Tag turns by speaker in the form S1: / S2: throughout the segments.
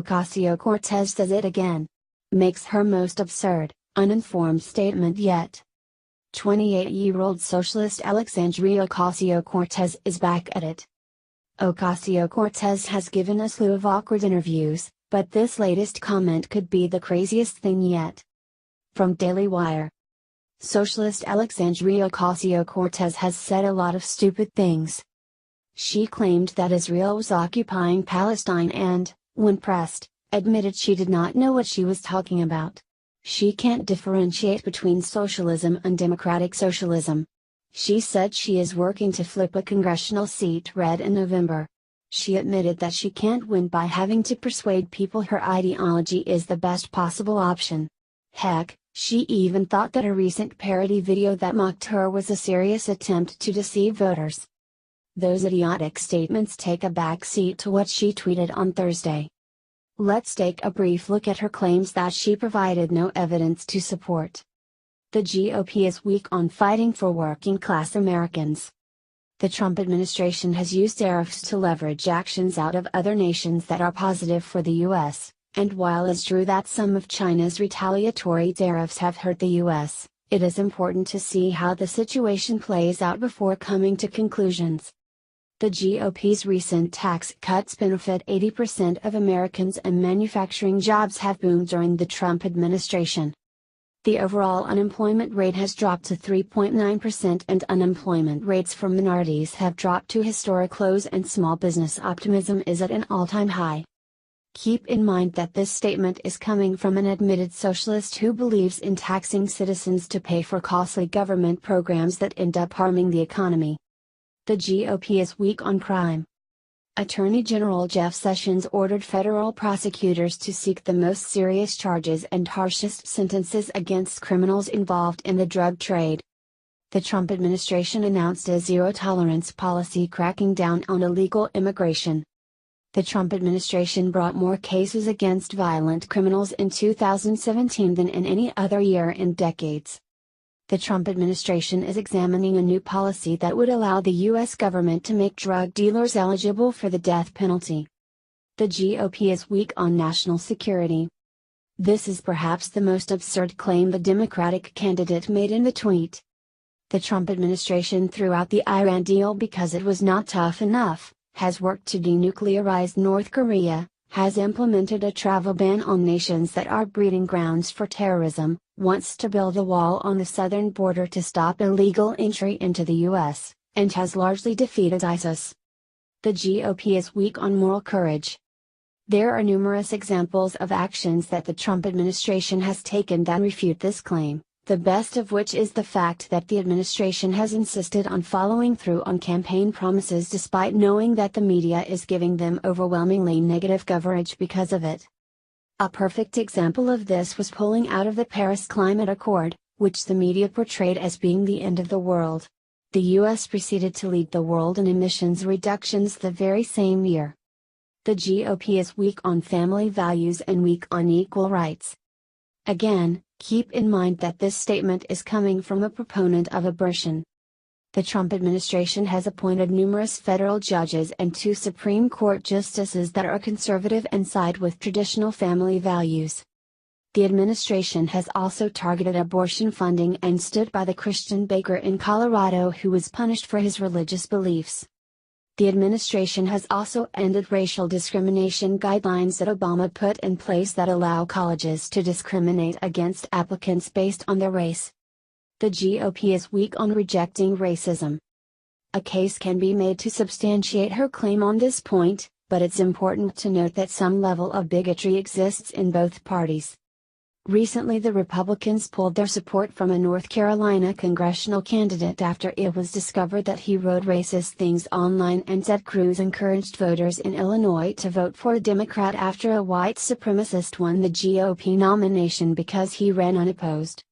S1: Ocasio-Cortez does it again. Makes her most absurd, uninformed statement yet. 28-year-old socialist Alexandria Ocasio-Cortez is back at it. Ocasio-Cortez has given a slew of awkward interviews, but this latest comment could be the craziest thing yet. From Daily Wire. Socialist Alexandria Ocasio-Cortez has said a lot of stupid things. She claimed that Israel was occupying Palestine and, when pressed, admitted she did not know what she was talking about. She can't differentiate between socialism and democratic socialism. She said she is working to flip a congressional seat red in November. She admitted that she can't win by having to persuade people her ideology is the best possible option. Heck, she even thought that a recent parody video that mocked her was a serious attempt to deceive voters. Those idiotic statements take a back seat to what she tweeted on Thursday. Let's take a brief look at her claims that she provided no evidence to support. The GOP is weak on fighting for working-class Americans. The Trump administration has used tariffs to leverage actions out of other nations that are positive for the U.S., and while it's true that some of China's retaliatory tariffs have hurt the U.S., it is important to see how the situation plays out before coming to conclusions. The GOP's recent tax cuts benefit 80% of Americans, and manufacturing jobs have boomed during the Trump administration. The overall unemployment rate has dropped to 3.9%, and unemployment rates for minorities have dropped to historic lows, and small business optimism is at an all-time high. Keep in mind that this statement is coming from an admitted socialist who believes in taxing citizens to pay for costly government programs that end up harming the economy. The GOP is weak on crime. Attorney General Jeff Sessions ordered federal prosecutors to seek the most serious charges and harshest sentences against criminals involved in the drug trade. The Trump administration announced a zero-tolerance policy cracking down on illegal immigration. The Trump administration brought more cases against violent criminals in 2017 than in any other year in decades. The Trump administration is examining a new policy that would allow the U.S. government to make drug dealers eligible for the death penalty. The GOP is weak on national security. This is perhaps the most absurd claim the Democratic candidate made in the tweet. The Trump administration threw out the Iran deal because it was not tough enough, has worked to denuclearize North Korea, has implemented a travel ban on nations that are breeding grounds for terrorism, wants to build a wall on the southern border to stop illegal entry into the U.S., and has largely defeated ISIS. The GOP is weak on moral courage. There are numerous examples of actions that the Trump administration has taken that refute this claim, the best of which is the fact that the administration has insisted on following through on campaign promises despite knowing that the media is giving them overwhelmingly negative coverage because of it. A perfect example of this was pulling out of the Paris Climate Accord, which the media portrayed as being the end of the world. The U.S. proceeded to lead the world in emissions reductions the very same year. The GOP is weak on family values and weak on equal rights. Again, keep in mind that this statement is coming from a proponent of abortion. The Trump administration has appointed numerous federal judges and 2 Supreme Court justices that are conservative and side with traditional family values. The administration has also targeted abortion funding and stood by the Christian baker in Colorado who was punished for his religious beliefs. The administration has also ended racial discrimination guidelines that Obama put in place that allow colleges to discriminate against applicants based on their race. The GOP is weak on rejecting racism. A case can be made to substantiate her claim on this point, but it's important to note that some level of bigotry exists in both parties. Recently, the Republicans pulled their support from a North Carolina congressional candidate after it was discovered that he wrote racist things online, and Ted Cruz encouraged voters in Illinois to vote for a Democrat after a white supremacist won the GOP nomination because he ran unopposed.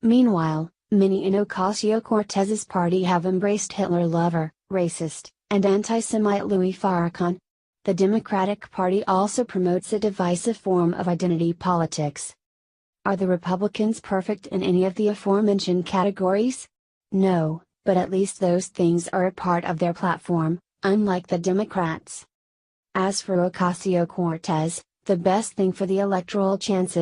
S1: Meanwhile, many in Ocasio-Cortez's party have embraced Hitler lover, racist, and anti-Semite Louis Farrakhan. The Democratic Party also promotes a divisive form of identity politics. Are the Republicans perfect in any of the aforementioned categories? No, but at least those things are a part of their platform, unlike the Democrats. As for Ocasio-Cortez, The best thing for the electoral chances